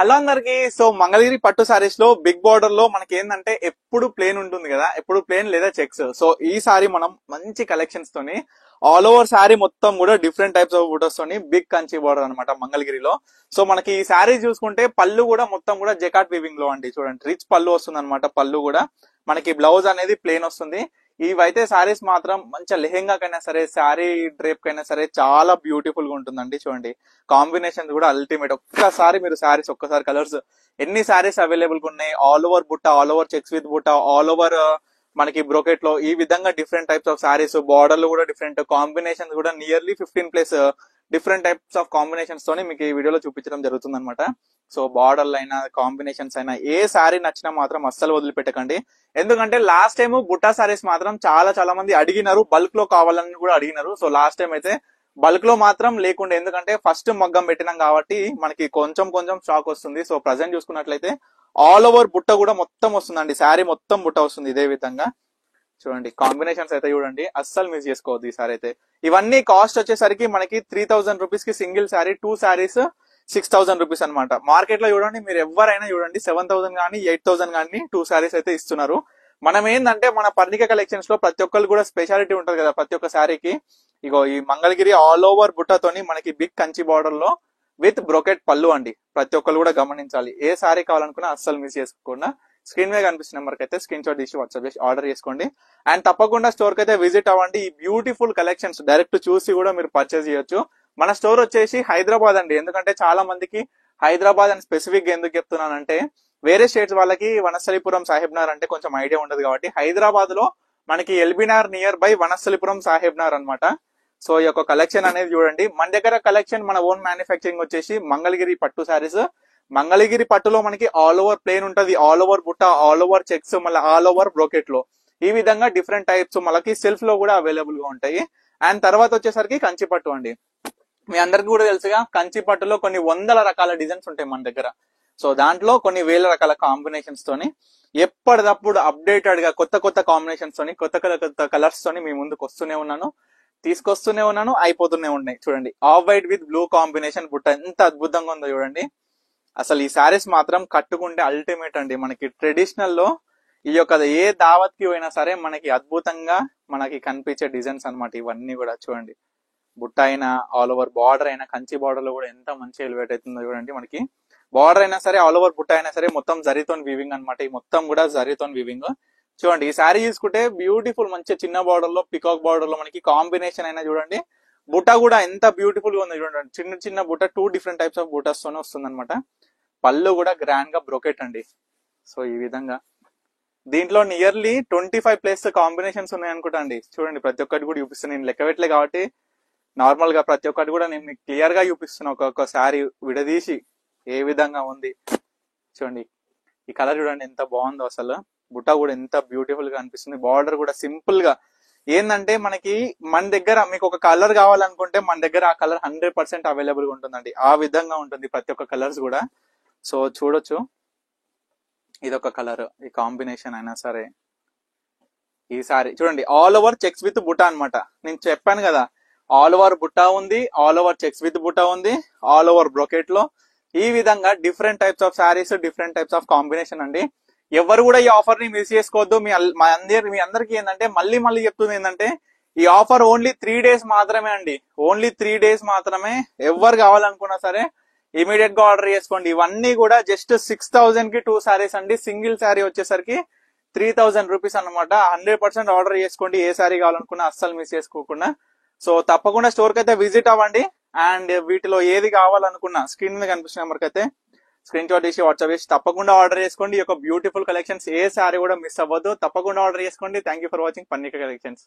Hello అందరికి. So Mangalagiri పట్టు సారీస్ లో బిగ్ బార్డర్ లో మనకి ఏంటంటే ఎప్పుడు ప్లేన్ ఉంటుంది కదా, ఎప్పుడు ప్లేన్ లేదా చెక్స్. సో ఈ సారీ మనం మంచి కలెక్షన్స్ తోని ఆల్ ఓవర్ సారీ మొత్తం కూడా డిఫరెంట్ టైప్స్ ఆఫ్ బూటస్ తోని బిగ్ కంచి బార్డర్ అనమాట మంగళగిరిలో. సో మనకి ఈ సారీ చూసుకుంటే పళ్ళు కూడా మొత్తం కూడా జెకాట్ వీవింగ్ లో అండి. చూడండి రిచ్ పళ్ళు వస్తుంది అనమాట. పళ్ళు కూడా మనకి బ్లౌజ్ అనేది ప్లేన్ వస్తుంది. ఇవైతే సారీస్ మాత్రం మంచి లెహెంగా కైనా సరే, శారీ డ్రేప్ కైనా సరే చాలా బ్యూటిఫుల్ గా ఉంటుందండి. చూడండి కాంబినేషన్ కూడా అల్టిమేట్. ఒక్కసారి మీరు సారీస్ ఒక్కసారి కలర్స్ ఎన్ని సారీస్ అవైలబుల్ గా ఉన్నాయి, ఆల్ ఓవర్ బుట్ట, ఆల్ ఓవర్ చెక్స్ విత్ బుట్ట, ఆల్ ఓవర్ మనకి బ్రోకెట్ లో ఈ విధంగా different types of saris, border లో కూడా డిఫరెంట్ కాంబినేషన్స్ కూడా nearly 15+ different types of combinations తోని మీకు ఈ వీడియోలో చూపించడం జరుగుతుంది అనమాట. సో బార్డర్లు అయినా కాంబినేషన్స్ అయినా ఏ సారీ నచ్చినా మాత్రం అస్సలు వదిలిపెట్టకండి. ఎందుకంటే లాస్ట్ టైం బుట్టా సారీస్ మాత్రం చాలా మంది అడిగినారు, బల్క్ లో కావాలని కూడా అడిగినారు. సో లాస్ట్ టైం అయితే బల్క్ లో మాత్రం లేకుండే, ఎందుకంటే ఫస్ట్ మగ్గం పెట్టినాం కాబట్టి మనకి కొంచెం స్టాక్ వస్తుంది. సో ప్రజెంట్ చూసుకున్నట్లయితే ఆల్ ఓవర్ బుట్ట కూడా మొత్తం వస్తుందండి. శారీ మొత్తం బుట్ట వస్తుంది ఇదే విధంగా. చూడండి కాంబినేషన్స్ అయితే చూడండి, అస్సలు మిస్ చేసుకోవద్దు ఈ సారీ అయితే. ఇవన్నీ కాస్ట్ వచ్చేసరికి మనకి 3000 రూపీస్ కి సింగిల్ శారీ, 2 శారీస్ 6000 రూపీస్ అనమాట. మార్కెట్ లో చూడండి మీరు ఎవరైనా చూడండి 7000 కానీ 8000 కానీ 2 శారీస్ అయితే ఇస్తున్నారు. మనం ఏంటంటే మన పర్ణిక కలెక్షన్స్ లో ప్రతి ఒక్కరు కూడా స్పెషాలిటీ ఉంటది కదా ప్రతి ఒక్క శారీకి. ఇగో ఈ మంగళగిరి ఆల్ ఓవర్ బుట్టతోని మనకి బిగ్ కంచి బార్డర్ లో విత్ బ్రోకెట్ పళ్ళు అండి. ప్రతి ఒక్కరు కూడా గమనించాలి. ఏ శారీ కావాలనుకున్నా అస్సలు మిస్ చేసుకోకుండా స్క్రీన్ మీద కనిపిస్తున్న నెంబర్ కి అయితే స్క్రీన్ షాట్ తీసి వాట్సాప్ చేసి ఆర్డర్ చేసుకోండి. అండ్ తప్పకుండా స్టోర్ కి అయితే విజిట్ అవ్వండి. ఈ బ్యూటిఫుల్ కలెక్షన్స్ డైరెక్ట్ చూసి కూడా మీరు పర్చేస్ చేయొచ్చు. మన స్టోర్ వచ్చేసి హైదరాబాద్ అండి. ఎందుకంటే చాలా మందికి హైదరాబాద్ అని స్పెసిఫిక్ గా ఎందుకు చెప్తున్నానంటే, వేరే స్టేట్స్ వాళ్ళకి వనస్థలిపురం సాహెబ్నార్ అంటే కొంచెం ఐడియా ఉండదు కాబట్టి హైదరాబాద్ లో మనకి ఎల్బీనార్ నియర్ బై వనస్థలిపురం సాహెబ్నార్ అనమాట. సో ఈ యొక్క కలెక్షన్ అనేది చూడండి. మన దగ్గర కలెక్షన్ మన ఓన్ మ్యానుఫ్యాక్చరింగ్ వచ్చేసి మంగళగిరి పట్టు సారీస్. మంగళగిరి పట్టులో మనకి ఆల్ ఓవర్ ప్లేన్ ఉంటది, ఆల్ ఓవర్ బుట్ట, ఆల్ ఓవర్ చెక్స్, మళ్ళీ ఆల్ ఓవర్ బ్రోకెట్ లో ఈ విధంగా డిఫరెంట్ టైప్స్ మనకి సెల్ఫ్ లో కూడా అవైలబుల్ గా ఉంటాయి. అండ్ తర్వాత వచ్చేసరికి కంచి పట్టు అండి. మీ అందరికి కూడా తెలుసుగా కంచి పట్టులో కొన్ని వందల రకాల డిజైన్స్ ఉంటాయి మన దగ్గర. సో దాంట్లో కొన్ని వేల రకాల కాంబినేషన్స్ తోని ఎప్పటికప్పుడు అప్డేటెడ్ గా కొత్త కాంబినేషన్స్ తోని కొత్త కలర్స్ తోని మీ ముందుకు వస్తూనే ఉన్నాను, తీసుకొస్తూనే ఉన్నాను, అయిపోతూనే ఉన్నాయి. చూడండి off white with blue combination బుట్ట ఎంత అద్భుతంగా ఉందో చూడండి. అసలు ఈ సారీస్ మాత్రం కట్టుకుంటే అల్టిమేట్ అండి. మనకి ట్రెడిషనల్ లో ఈ యొక్క ఏ దావత్ కి పోయినా సరే మనకి అద్భుతంగా మనకి కనిపించే డిజైన్స్ అనమాట ఇవన్నీ కూడా. చూడండి బుట్ట అయినా, ఆల్ ఓవర్ బార్డర్ అయినా, కంచి బార్డర్ లో కూడా ఎంత మంచి ఎలివేట్ అవుతుందో చూడండి. మనకి బార్డర్ అయినా సరే, ఆల్ ఓవర్ బుట్ట అయినా సరే మొత్తం జరీతోన్ వీవింగ్ అనమాట. ఈ మొత్తం కూడా జరీతోన్ వీవింగ్. చూడండి ఈ శారీ చూసుకుంటే బ్యూటిఫుల్ మంచి చిన్న బార్డర్ లో, పికాక్ బార్డర్ లో మనకి కాంబినేషన్ అయినా చూడండి. బుట్ట కూడా ఎంత బ్యూటిఫుల్ గా ఉంది చూడండి. చిన్న బుట్ట 2 డిఫరెంట్ టైప్స్ ఆఫ్ బుట్టస్ తోనే వస్తుంది అనమాట. పళ్ళు కూడా గ్రాండ్ గా బ్రోకెట్ అండి. సో ఈ విధంగా దీంట్లో నియర్లీ 25+ కాంబినేషన్స్ ఉన్నాయి అనుకుంటా అండి. చూడండి ప్రతి ఒక్కటి కూడా చూపిస్తాను. నేను లెక్క పెట్టలే కాబట్టి నార్మల్ గా ప్రతి ఒక్కటి కూడా నేను క్లియర్ గా చూపిస్తున్నా. ఒక్కొక్క శారీ విడదీసి ఏ విధంగా ఉంది చూడండి. ఈ కలర్ చూడండి ఎంత బాగుందో అసలు. బుట్ట కూడా ఎంత బ్యూటిఫుల్ గా అనిపిస్తుంది. బార్డర్ కూడా సింపుల్ గా ఏంటంటే మనకి మన దగ్గర మీకు ఒక కలర్ కావాలనుకుంటే మన దగ్గర ఆ కలర్ 100% అవైలబుల్ గా ఉంటుందండి. ఆ విధంగా ఉంటుంది ప్రతి ఒక్క కలర్స్ కూడా. సో చూడొచ్చు ఇదొక కలర్, ఈ కాంబినేషన్ అయినా సరే. ఈ సారీ చూడండి ఆల్ ఓవర్ చెక్స్ విత్ బుట్ట అనమాట. నేను చెప్పాను కదా ఆల్ ఓవర్ బుట్ట ఉంది, ఆల్ ఓవర్ చెక్స్ విత్ బుట్ట ఉంది, ఆల్ ఓవర్ బ్రోకెట్ లో ఈ విధంగా different types of saris, different types of combination అండి. ఎవరు కూడా ఈ ఆఫర్ ని మిస్ చేసుకోవద్దు. మీ అందరికి ఏంటంటే మళ్ళీ చెప్తుంది ఏంటంటే ఈ ఆఫర్ ఓన్లీ 3 days మాత్రమే అండి. ఓన్లీ 3 days మాత్రమే. ఎవరు కావాలనుకున్నా సరే ఇమీడియట్ గా ఆర్డర్ చేసుకోండి. ఇవన్నీ కూడా జస్ట్ 6000 కి 2 సారీస్ అండి. సింగిల్ శారీ వచ్చేసరికి 3000 రూపీస్ అనమాట. 100% ఆర్డర్ చేసుకోండి. ఏ శారీ కావాలనుకున్నా అస్సలు మిస్ చేసుకోకుండా. సో తప్పకుండా స్టోర్ కి అయితే విజిట్ అవ్వండి. అండ్ వీటిలో ఏది కావాలనుకున్నా స్క్రీన్ మీద కనిపిస్తున్న నెంబర్కి అయితే స్క్రీన్ షాట్ తీసి వాట్సాప్ చేసి తప్పకుండా ఆర్డర్ చేసుకోండి. ఈ యొక్క బ్యూటిఫుల్ కలెక్షన్స్ ఏ శారీ కూడా మిస్ అవ్వద్దు. తప్పకుండా ఆర్డర్ చేసుకోండి. Thank you for watching Parnika collections.